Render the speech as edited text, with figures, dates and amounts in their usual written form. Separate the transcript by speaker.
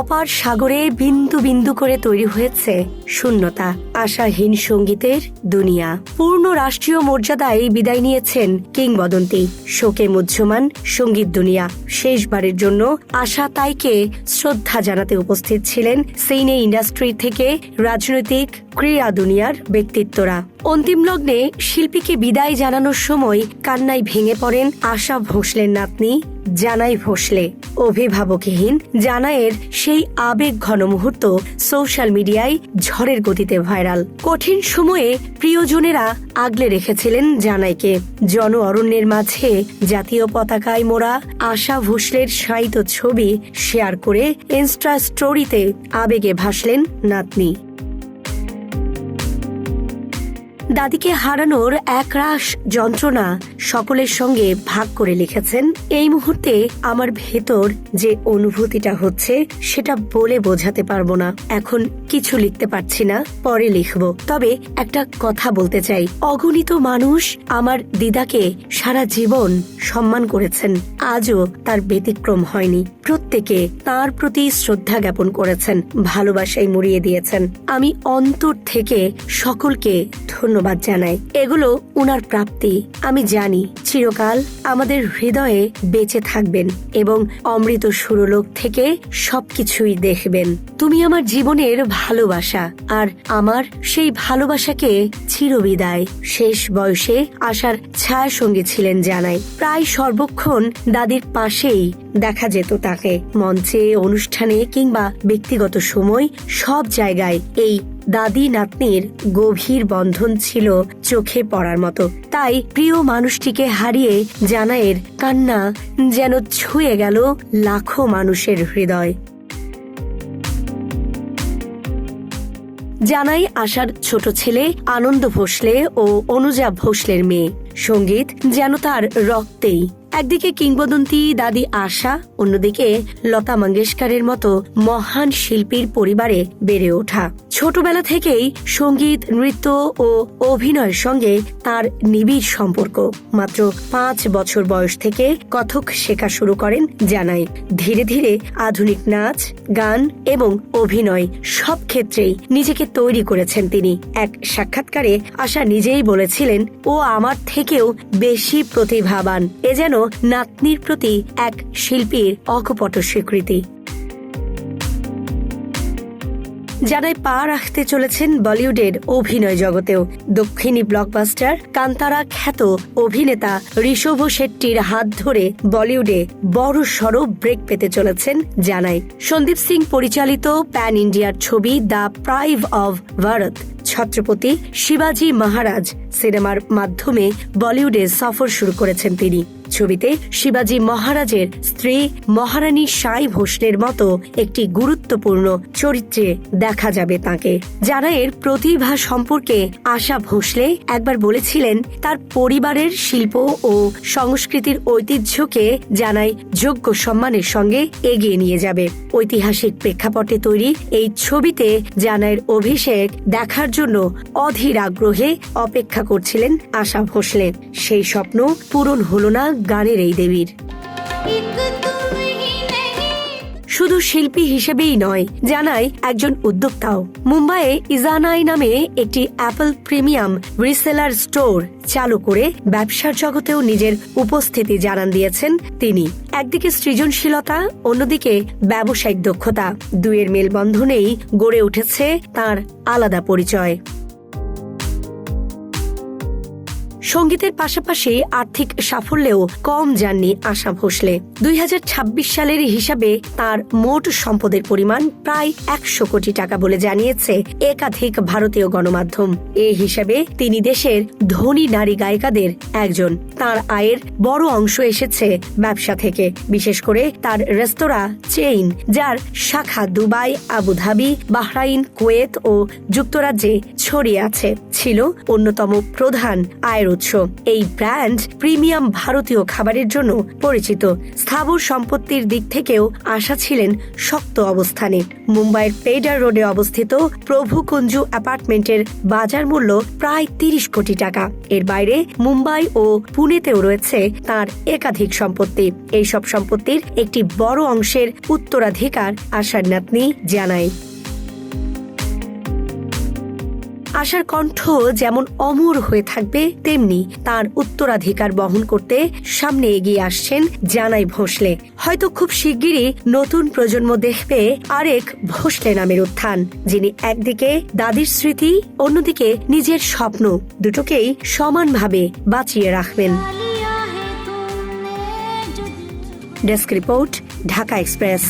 Speaker 1: অপার সাগরে বিন্দু বিন্দু করে তৈরি হয়েছে শূন্যতা, আশাহীন সঙ্গীতের দুনিয়া। পূর্ণ রাষ্ট্রীয় মর্যাদায় বিদায় নিয়েছেন কিংবদন্তি, শোকে মুহ্যমান সঙ্গীত দুনিয়া। শেষবারের জন্য আশা তাইকে শ্রদ্ধা জানাতে উপস্থিত ছিলেন সিনে ইন্ডাস্ট্রি থেকে রাজনৈতিক, ক্রীড়া দুনিয়ার ব্যক্তিত্বরা। অন্তিম লগ্নে শিল্পীকে বিদায় জানানোর সময় কান্নায় ভেঙে পড়েন আশা ভোঁসলের নাতনি জানাই ভোঁসলে। অভিভাবকহীন জানাইয়ের সেই আবেগ ঘন মুহূর্ত সোশ্যাল মিডিয়ায় ঝড়ের গতিতে ভাইরাল। কঠিন সময়ে প্রিয়জনেরা আগলে রেখেছিলেন জানাইকে। জন অরণ্যের মাঝে জাতীয় পতাকায় মোড়া আশা ভোঁসলের শায়িত ছবি শেয়ার করে ইনস্টা স্টোরিতে আবেগে ভাসলেন নাতনি। দাদিকে হারানোর একরাশ যন্ত্রণা সকলের সঙ্গে ভাগ করে লিখেছেন, এই মুহূর্তে আমার ভেতর যে অনুভূতিটা হচ্ছে সেটা বলে বোঝাতে পারবো না। এখন কিছু লিখতে পারছি না, পরে লিখব। তবে একটা কথা বলতে চাই, অগণিত মানুষ আমার দিদাকে সারা জীবন সম্মান করেছেন, আজও তার ব্যতিক্রম হয়নি। প্রত্যেকে তার প্রতি শ্রদ্ধা জ্ঞাপন করেছেন, ভালোবাসায় মুড়িয়ে দিয়েছেন। আমি অন্তর থেকে সকলকে ধন্যবাদ জানাই। এগুলো উনার প্রাপ্তি। আমি জানি চিরকাল আমাদের হৃদয়ে বেঁচে থাকবেন এবং অমৃত সুরলোক থেকে সবকিছুই দেখবেন। তুমি আমার জীবনের ভালোবাসা, আর আমার সেই ভালোবাসাকে চিরবিদায়। শেষ বয়সে আশার ছায়া সঙ্গী ছিলেন জানাই। প্রায় সর্বক্ষণ দাদির পাশেই দেখা যেত তাকে। মঞ্চে, অনুষ্ঠানে কিংবা ব্যক্তিগত সময় সব জায়গায় এই দাদি নাতনির গভীর বন্ধন ছিল চোখে পড়ার মতো। তাই প্রিয় মানুষটিকে হারিয়ে জানাইয়ের কান্না যেন ছুঁয়ে গেল লাখো মানুষের হৃদয়। জানাই আশার ছোট ছেলে আনন্দ ভোঁসলে ও অনুজা ভোঁসলের মেয়ে। সঙ্গীত যেন তার রক্তেই। একদিকে কিংবদন্তি দাদি আশা, অন্যদিকে লতা মঙ্গেশকরের মতো মহান শিল্পীর পরিবারে বেড়ে ওঠা। ছোটবেলা থেকেই সঙ্গীত, নৃত্য ও অভিনয়ের সঙ্গে তার নিবিড় সম্পর্ক। মাত্র 5 বছর বয়স থেকে কথক শেখা শুরু করেন জানাই। ধীরে ধীরে আধুনিক নাচ, গান এবং অভিনয় সব ক্ষেত্রেই নিজেকে তৈরি করেছেন তিনি। এক সাক্ষাৎকারে আশা নিজেই বলেছিলেন, ও আমার থেকেও বেশি প্রতিভাবান। এ যেন নাতনির প্রতি এক শিল্পীর অকপট স্বীকৃতি। জানাই পা রাখতে চলেছেন বলিউডের অভিনয় জগতেও। দক্ষিণী ব্লকবাস্টার কান্তারা খ্যাত অভিনেতা ঋষভ শেট্টির হাত ধরে বলিউডে বড় সড় ব্রেক পেতে চলেছেন জানাই। সন্দীপ সিং পরিচালিত প্যান ইন্ডিয়ার ছবি দ্য প্রাইভ অব ভারত ছত্রপতি শিবাজি মহারাজ সিনেমার মাধ্যমে বলিউডে সফর শুরু করেছেন তিনি। ছবিতে শিবাজি মহারাজের স্ত্রী মহারানী সাই ভোঁসলের মতো একটি গুরুত্বপূর্ণ চরিত্রে দেখা যাবে তাকে। জানাইয়ের প্রতিভা সম্পর্কে আশা ভোঁসলে একবার বলেছিলেন, তার পরিবারের শিল্প ও সংস্কৃতির ঐতিহ্যকে জানাই যোগ্য সম্মানের সঙ্গে এগিয়ে নিয়ে যাবে। ঐতিহাসিক প্রেক্ষাপটে তৈরি এই ছবিতে জানাইয়ের অভিষেক দেখার জন্য অধীর আগ্রহে অপেক্ষা করছিলেন আশা ভোঁসলে। সেই স্বপ্ন পূরণ হল না গানের এই দেবীর। শুধু শিল্পী হিসেবেই নয়, জানাই একজন উদ্যোক্তাও। মুম্বাইয়ে ইজানাই নামে একটি অ্যাপল প্রিমিয়াম রিসেলার স্টোর চালু করে ব্যবসার জগতেও নিজের উপস্থিতি জানান দিয়েছেন তিনি। একদিকে সৃজনশীলতা, অন্যদিকে ব্যবসায়িক দক্ষতা, দুয়ের মেলবন্ধনেই গড়ে উঠেছে তার আলাদা পরিচয়। সঙ্গীতের পাশাপাশি আর্থিক সাফল্যেও কম যাননি আশা ভোঁসলে। 2026 সালের হিসাবে তার মোট সম্পদের পরিমাণ প্রায় 100 কোটি টাকা বলে জানিয়েছে একাধিক ভারতীয় গণমাধ্যম। এই হিসাবে তিনি দেশের ধনী নারী গায়িকাদের একজন। তার আয়ের বড় অংশ এসেছে ব্যবসা থেকে, বিশেষ করে তার রেস্তোরাঁ চেইন, যার শাখা দুবাই, আবুধাবি, বাহরাইন, কুয়েত ও যুক্তরাজ্যে ছড়িয়ে আছে, ছিল অন্যতম প্রধান আয়ের উৎস। এই ব্র্যান্ড প্রিমিয়াম ভারতীয় খাবারের জন্য পরিচিত। স্থাবর সম্পত্তির দিক থেকেও আশা ছিলেন শক্ত অবস্থানে। মুম্বাইয়ের পেডার রোডে অবস্থিত প্রভু কুঞ্জু অ্যাপার্টমেন্টের বাজার মূল্য প্রায় 30 কোটি টাকা। এর বাইরে মুম্বাই ও পুনেতেও রয়েছে তার একাধিক সম্পত্তি। এইসব সম্পত্তির একটি বড় অংশের উত্তরাধিকার আশার নাতনি জানায়। আশার কণ্ঠ যেমন অমর হয়ে থাকবে, তেমনি তার উত্তরাধিকার বহন করতে সামনে এগিয়ে আসছেন জানাই ভোঁসলে। হয়তো খুব শিগগিরই নতুন প্রজন্ম দেখবে আরেক ভোঁসলে নামের উত্থান, যিনি একদিকে দাদির স্মৃতি, অন্যদিকে নিজের স্বপ্ন দুটোকেই সমানভাবে বাঁচিয়ে রাখবেন। Desk report, Dhaka express.